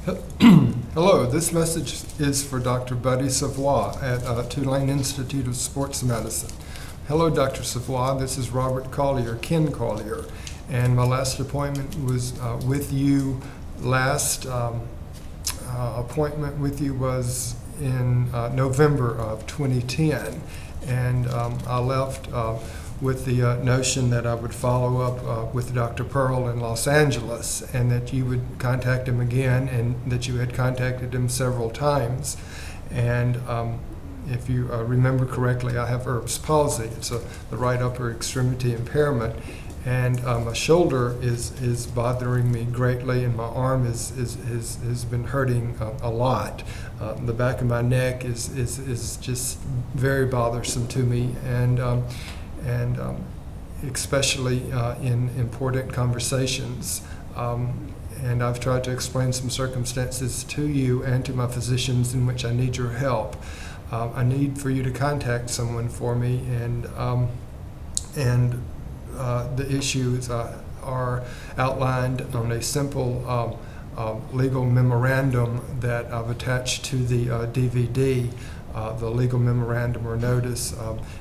Hello, this message is for Dr. Buddy Savoy at Tulane Institute of Sports Medicine. Hello, Dr. Savoy. This is Robert Collier, Ken Collier, and my last appointment was with you. Last appointment with you was in November of 2010, and I left with the notion that I would follow up with Dr. Pearl in Los Angeles, and that you would contact him again, and that you had contacted him several times. And if you remember correctly, I have Erb's palsy. It's the right upper extremity impairment, and my shoulder is bothering me greatly, and my arm has been hurting a lot. The back of my neck is just very bothersome to me, and especially in important conversations. And I've tried to explain some circumstances to you and to my physicians in which I need your help. I need for you to contact someone for me, and the issues are outlined on a simple legal memorandum that I've attached to the DVD. The legal memorandum or notice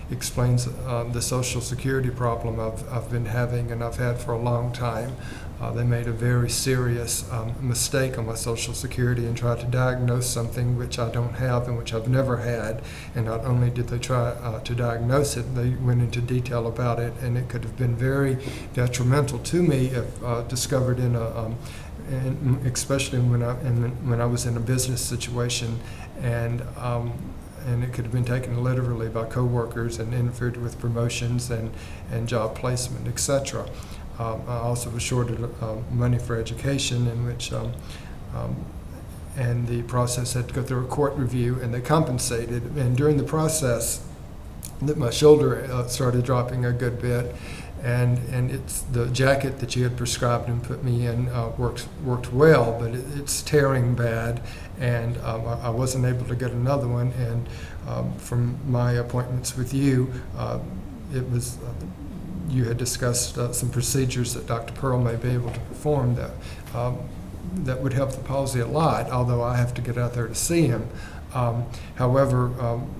explains the Social Security problem I've been having and I've had for a long time. They made a very serious mistake on my Social Security and tried to diagnose something which I don't have and which I've never had. And not only did they try to diagnose it, they went into detail about it, and it could have been very detrimental to me if discovered in especially when I was in a business situation, and it could have been taken literally by coworkers and interfered with promotions and job placement, etc. I also was shorted money for education, in which and the process had to go through a court review, and they compensated. And during the process, that my shoulder started dropping a good bit, and it's the jacket that you had prescribed and put me in worked well, but it's tearing bad, and I wasn't able to get another one. And from my appointments with you, it was you had discussed some procedures that Dr. Pearl may be able to perform that would help the palsy a lot, although I have to get out there to see him. However,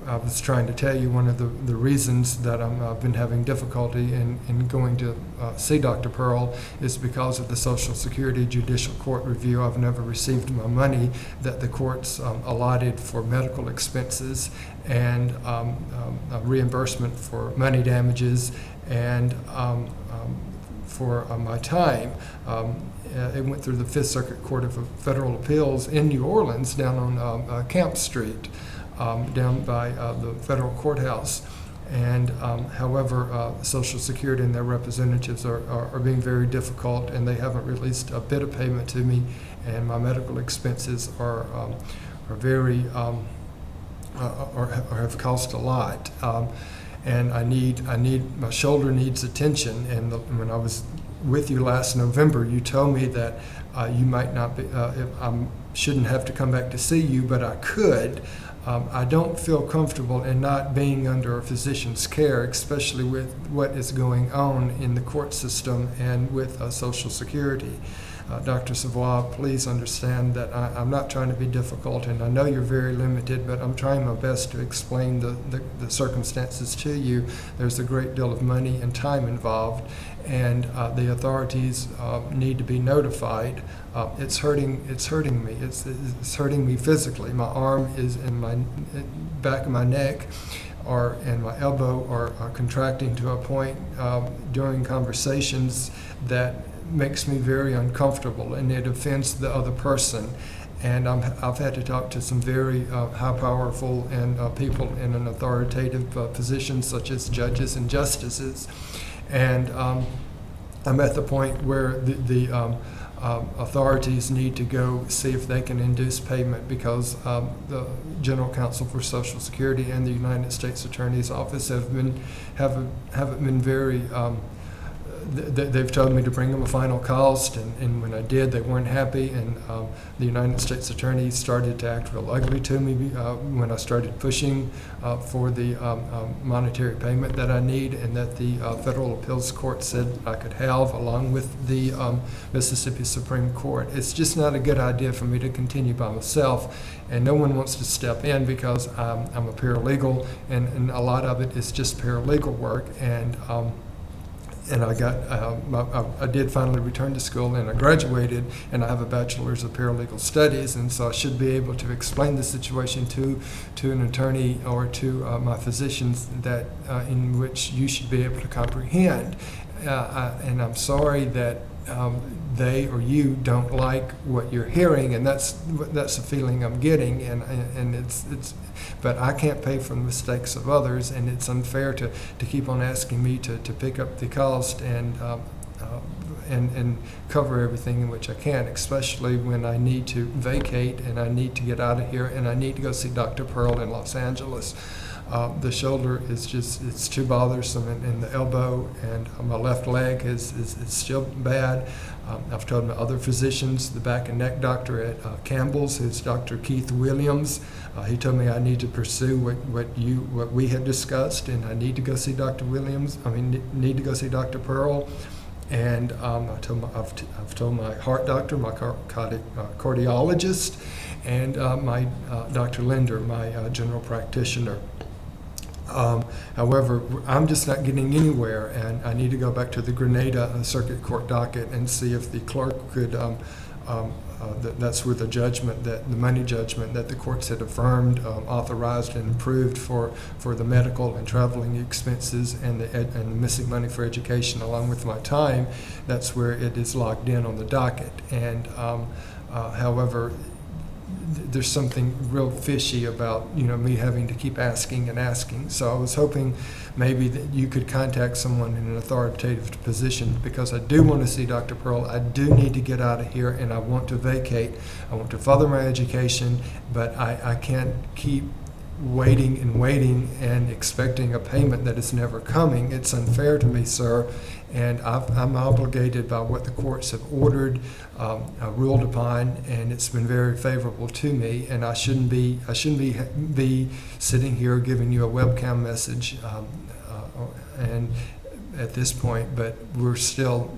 I was trying to tell you one of the reasons that I've been having difficulty in going to see Dr. Pearl is because of the Social Security Judicial Court review. I've never received my money that the courts allotted for medical expenses, and a reimbursement for money damages, and for my time. It went through the Fifth Circuit Court of Federal Appeals in New Orleans, down on Camp Street, down by the federal courthouse. And however, Social Security and their representatives are being very difficult, and they haven't released a bit of payment to me, and my medical expenses are very or have cost a lot. And I need my shoulder needs attention. And when I was with you last November, you told me that you might not be, I shouldn't have to come back to see you, but I could. I don't feel comfortable in not being under a physician's care, especially with what is going on in the court system and with Social Security. Dr. Savoy, please understand that I'm not trying to be difficult, and I know you're very limited, but I'm trying my best to explain the circumstances to you. There's a great deal of money and time involved, and the authorities need to be notified. It's hurting me. It's hurting me physically. My arm is in my back of my neck, and my elbow are contracting to a point during conversations that makes me very uncomfortable, and it offends the other person. And I've had to talk to some very high powerful and people in an authoritative position, such as judges and justices. And I'm at the point where the authorities need to go see if they can induce payment, because the General Counsel for Social Security and the United States Attorney's Office haven't been very they've told me to bring them a final cost, and when I did, they weren't happy, and the United States Attorney started to act real ugly to me when I started pushing for the monetary payment that I need and that the Federal Appeals Court said I could have, along with the Mississippi Supreme Court. It's just not a good idea for me to continue by myself, and no one wants to step in because I'm a paralegal, and a lot of it is just paralegal work, and I did finally return to school, and I graduated, and I have a bachelor's of paralegal studies, and so I should be able to explain the situation to an attorney or to my physicians that in which you should be able to comprehend. And I'm sorry that they or you don't like what you're hearing, and that's the feeling I'm getting, and it's but I can't pay for the mistakes of others, and it's unfair to keep on asking me to pick up the cost and cover everything in which I can, especially when I need to vacate and I need to get out of here and I need to go see Dr. Pearl in Los Angeles. The shoulder is it's too bothersome, and the elbow and my left leg is still bad. I've told my other physicians, the back and neck doctor at Campbell's, who's Dr. Keith Williams. He told me I need to pursue what we had discussed, and I need to go see Dr. Williams. Need to go see Dr. Pearl. And I've told my heart doctor, my cardiologist, and my Dr. Linder, my general practitioner. However, I'm just not getting anywhere, and I need to go back to the Grenada Circuit Court docket and see if the clerk could, that's where the money judgment that the courts had affirmed, authorized, and approved for the medical and traveling expenses and the missing money for education, along with my time. That's where it is logged in on the docket. And however, there's something real fishy about me having to keep asking and asking. So I was hoping maybe that you could contact someone in an authoritative position, because I do want to see Dr. Pearl. I do need to get out of here, and I want to vacate. I want to further my education, but I can't keep waiting and expecting a payment that is never coming. It's unfair to me, sir, and I'm obligated by what the courts have ordered, ruled upon, and it's been very favorable to me. And I shouldn't be sitting here giving you a webcam message, and at this point, but we're still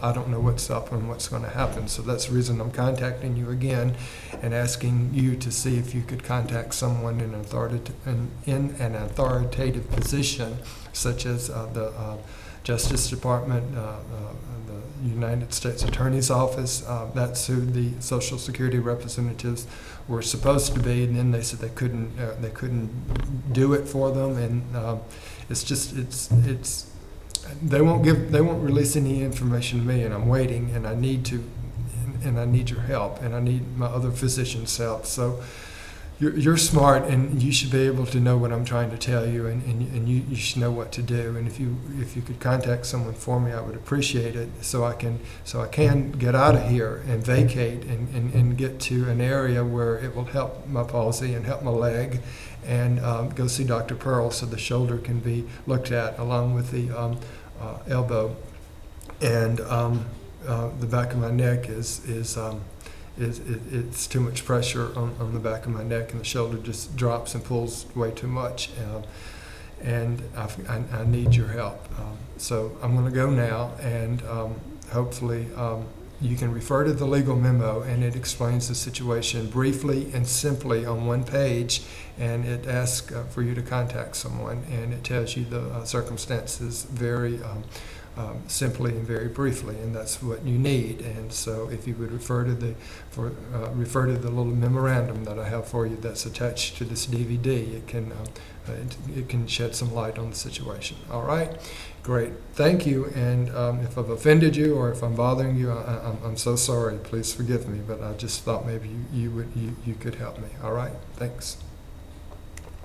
I don't know what's up and what's going to happen. So that's the reason I'm contacting you again and asking you to see if you could contact someone in an authoritative position, such as the Justice Department, the United States Attorney's Office. That's who the Social Security representatives were supposed to be, and then they said they couldn't do it for them, and they won't release any information to me, and I'm waiting, and I need your help, and I need my other physician's help. So you're smart, and you should be able to know what I'm trying to tell you, and you should know what to do. And if you could contact someone for me, I would appreciate it, so I can get out of here and vacate and get to an area where it will help my palsy and help my leg, and go see Dr. Pearl, so the shoulder can be looked at along with the elbow, and the back of my neck it's too much pressure on the back of my neck, and the shoulder just drops and pulls way too much, and I need your help. So I'm going to go now, and hopefully you can refer to the legal memo, and it explains the situation briefly and simply on one page, and it asks for you to contact someone, and it tells you the circumstances very simply and very briefly, and that's what you need. And so if you would refer to the little memorandum that I have for you that's attached to this DVD, it can shed some light on the situation. All right, great, thank you. And if I've offended you or if I'm bothering you, I'm so sorry. Please forgive me, but I just thought maybe you could help me. All right, thanks.